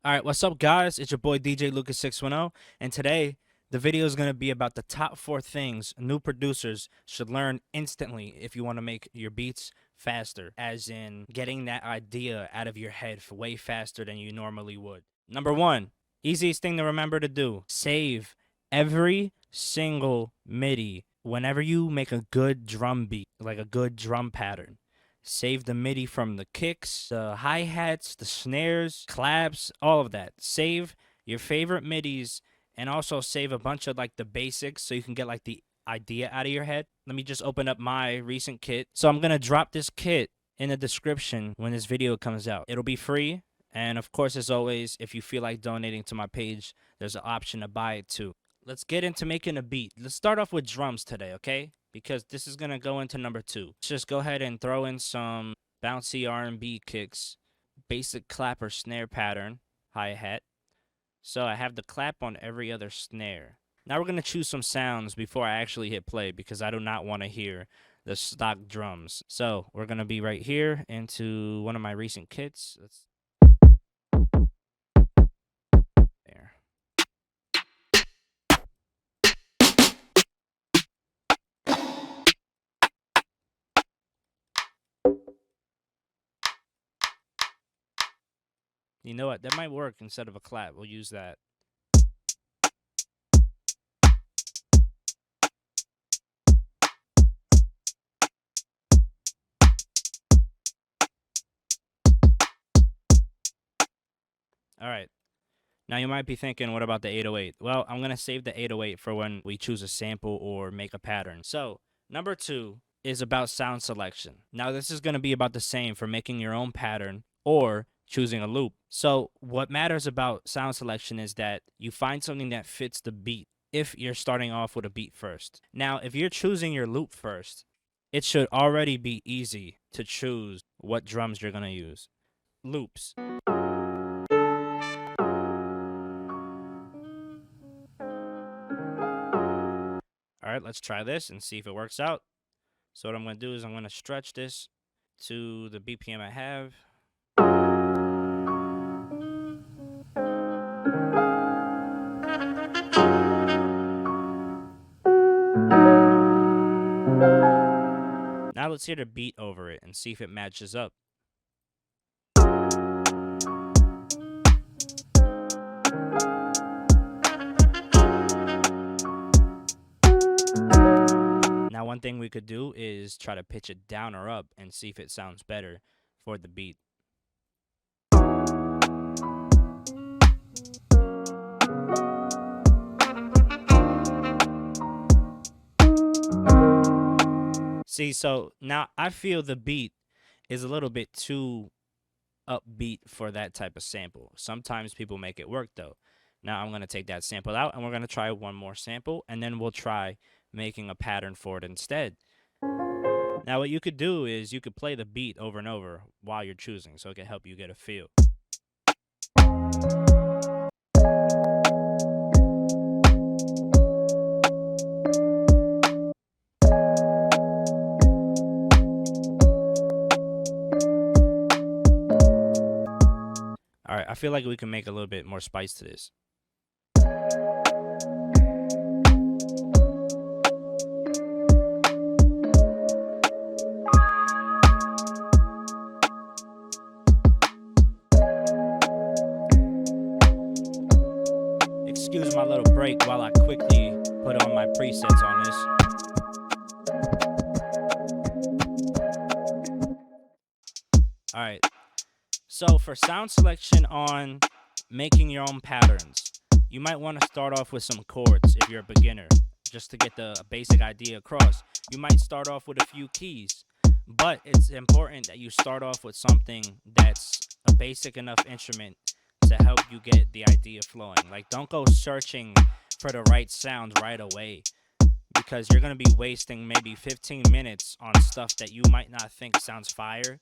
All right, what's up, guys? It's your boy DJ Lucas 610, and today the video is going to be about the top 4 things new producers should learn instantly if you want to make your beats faster, as in getting that idea out of your head for way faster than you normally would. Number 1, easiest thing to remember to do: save every single MIDI whenever you make a good drum beat, like a good drum pattern. Save the MIDI from the kicks, the hi-hats, the snares, claps, all of that. Save your favorite MIDIs and also save a bunch of like the basics so you can get like the idea out of your head. Let me just open up my recent kit. So I'm going to drop this kit in the description when this video comes out. It'll be free. And of course, as always, if you feel like donating to my page, there's an option to buy it too. Let's get into making a beat. Let's start off with drums today, okay? Because this is going to go into number 2. Let's just go ahead and throw in some bouncy R&B kicks, basic clap or snare pattern, hi-hat. So I have the clap on every other snare. Now we're going to choose some sounds before I actually hit play because I do not want to hear the stock drums. So we're going to be right here into one of my recent kits. There. You know what? That might work instead of a clap. We'll use that. All right. Now you might be thinking, what about the 808? Well, I'm going to save the 808 for when we choose a sample or make a pattern. So number 2 is about sound selection. Now this is going to be about the same for making your own pattern or choosing a loop. So what matters about sound selection is that you find something that fits the beat if you're starting off with a beat first. Now, if you're choosing your loop first, it should already be easy to choose what drums you're going to use. Loops. All right, let's try this and see if it works out. So what I'm going to do is I'm going to stretch this to the BPM I have. Now let's hear the beat over it and see if it matches up. Now one thing we could do is try to pitch it down or up and see if it sounds better for the beat. See, so now I feel the beat is a little bit too upbeat for that type of sample. Sometimes people make it work though. Now I'm going to take that sample out and we're going to try one more sample and then we'll try making a pattern for it instead. Now what you could do is you could play the beat over and over while you're choosing so it can help you get a feel. All right, I feel like we can make a little bit more spice to this. Excuse my little break while I quickly put on my presets on this. All right. So for sound selection on making your own patterns, you might want to start off with some chords if you're a beginner, just to get the basic idea across. You might start off with a few keys, but it's important that you start off with something that's a basic enough instrument to help you get the idea flowing. Like, don't go searching for the right sound right away, because you're going to be wasting maybe 15 minutes on stuff that you might not think sounds fire.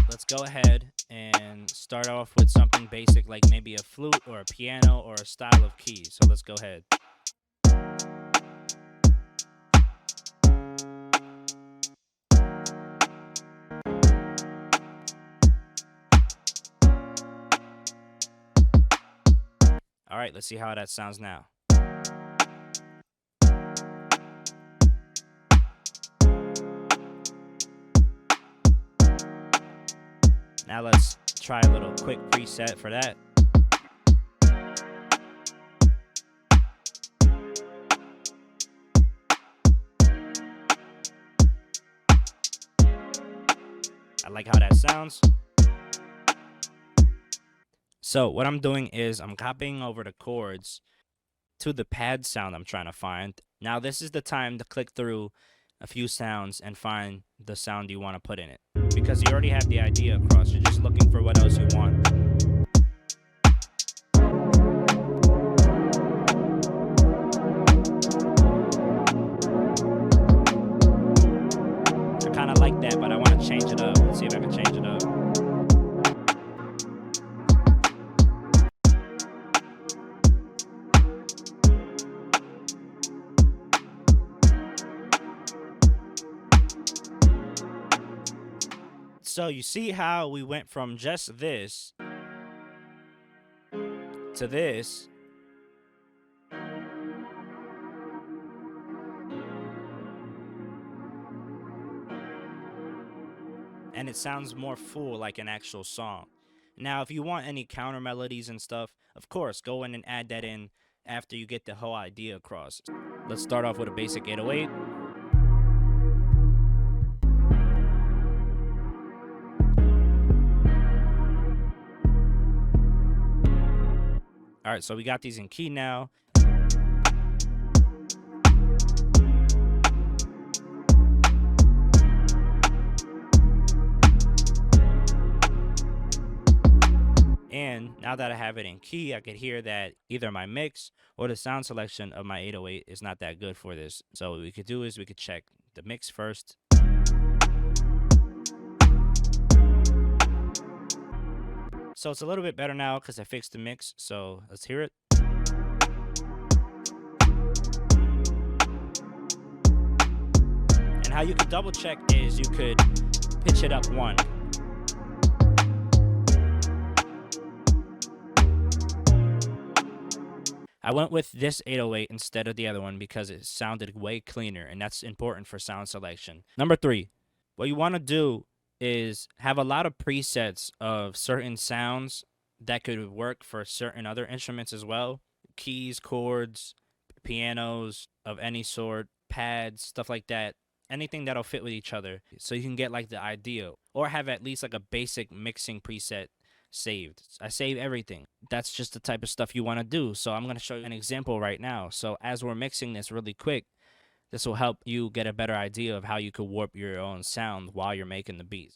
Let's go ahead and start off with something basic like maybe a flute or a piano or a style of keys. So let's go ahead. All right, let's see how that sounds now. Now let's try a little quick preset for that. I like how that sounds. So what I'm doing is I'm copying over the chords to the pad sound I'm trying to find. Now this is the time to click through a few sounds and find the sound you want to put in it. Because you already have the idea across, you're just looking for what else you want. I kind of like that, but I want to change it up. Let's see if I can change it up. So you see how we went from just this to this. And it sounds more full, like an actual song. Now, if you want any counter melodies and stuff, of course, go in and add that in after you get the whole idea across. Let's start off with a basic 808. All right, so we got these in key now. And now that I have it in key, I could hear that either my mix or the sound selection of my 808 is not that good for this. So what we could do is we could check the mix first. So it's a little bit better now because I fixed the mix. So let's hear it. And how you could double check is you could pitch it up one. I went with this 808 instead of the other one because it sounded way cleaner, and that's important for sound selection. Number 3, what you want to do is have a lot of presets of certain sounds that could work for certain other instruments as well. Keys, chords, pianos of any sort, pads, stuff like that. Anything that'll fit with each other so you can get like the idea, or have at least like a basic mixing preset saved. I save everything. That's just the type of stuff you want to do. So I'm going to show you an example right now. So as we're mixing this really quick, this will help you get a better idea of how you could warp your own sound while you're making the beats.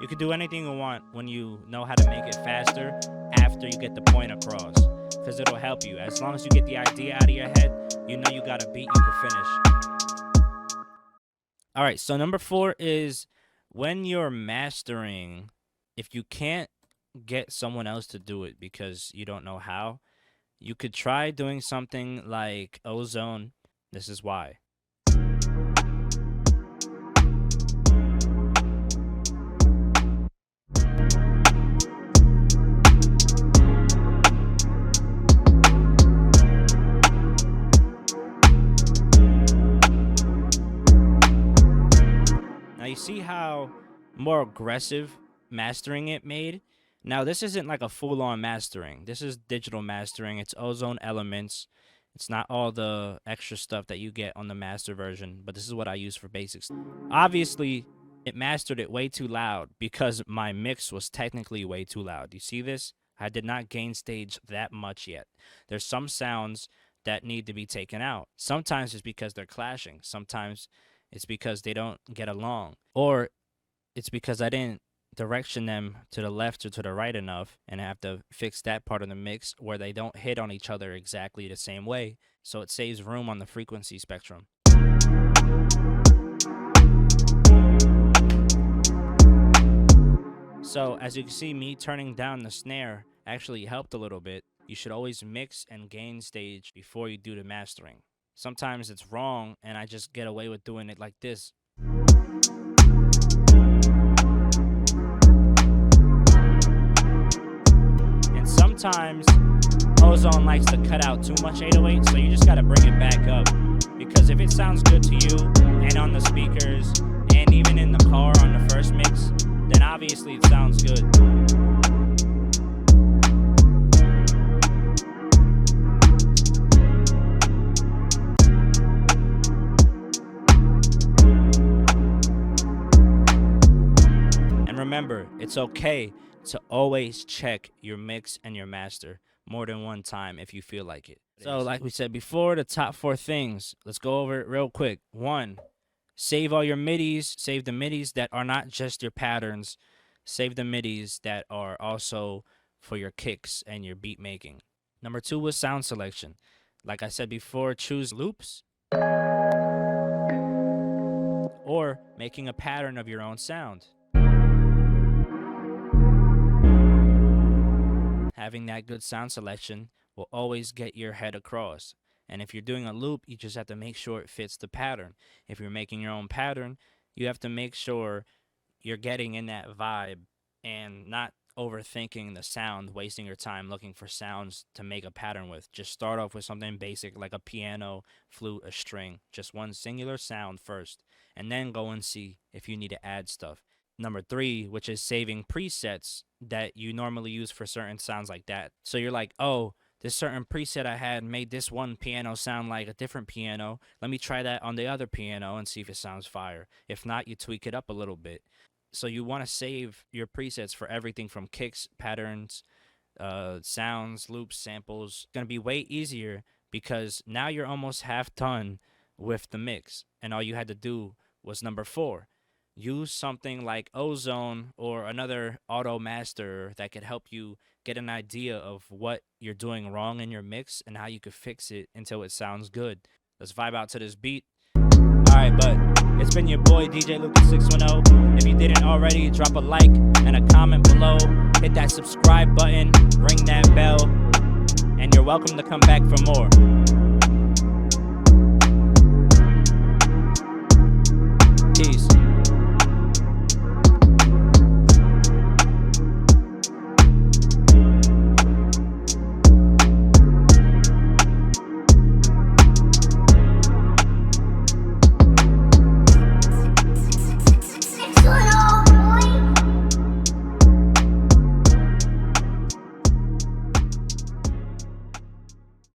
You can do anything you want when you know how to make it faster after you get the point across, because it'll help you. As long as you get the idea out of your head, you know you got a beat you can finish. All right, so number 4 is when you're mastering, if you can't get someone else to do it because you don't know how, you could try doing something like Ozone. This is why. You see how more aggressive mastering it made? Now this isn't like a full-on mastering. This is digital mastering. It's Ozone elements. It's not all the extra stuff that you get on the master version, but this is what I use for basics. Obviously, it mastered it way too loud because my mix was technically way too loud. You see this? I did not gain stage that much yet. There's some sounds that need to be taken out. Sometimes it's because they're clashing. Sometimes it's because they don't get along, or it's because I didn't direction them to the left or to the right enough, and I have to fix that part of the mix where they don't hit on each other exactly the same way, so it saves room on the frequency spectrum. So as you can see, me turning down the snare actually helped a little bit. You should always mix and gain stage before you do the mastering. sometimes it's wrong and I just get away with doing it like this. And sometimes Ozone likes to cut out too much 808, so you just gotta bring it back up. Because if it sounds good to you and on the speakers and even in the car on the first mix, then obviously it sounds good. And remember, it's okay to always check your mix and your master more than one time if you feel like it. So like we said before, the top 4 things, let's go over it real quick. 1, save all your midis. Save the midis that are not just your patterns. Save the midis that are also for your kicks and your beat making. Number 2 was sound selection. Like I said before, choose loops or making a pattern of your own sound. Having that good sound selection will always get your head across. And if you're doing a loop, you just have to make sure it fits the pattern. If you're making your own pattern, you have to make sure you're getting in that vibe and not overthinking the sound, wasting your time looking for sounds to make a pattern with. Just start off with something basic like a piano, flute, a string. Just one singular sound first, and then go and see if you need to add stuff. Number 3, which is saving presets that you normally use for certain sounds like that. So you're like, oh, this certain preset I had made this one piano sound like a different piano. Let me try that on the other piano and see if it sounds fire. If not, you tweak it up a little bit. So you want to save your presets for everything from kicks, patterns, sounds, loops, samples. It's going to be way easier because now you're almost half done with the mix. And all you had to do was number 4. Use something like Ozone or another auto master that could help you get an idea of what you're doing wrong in your mix and how you could fix it until it sounds good. Let's vibe out to this beat. Alright, but it's been your boy DJ Lucas 610. If you didn't already, drop a like and a comment below. Hit that subscribe button, ring that bell, and you're welcome to come back for more. Peace.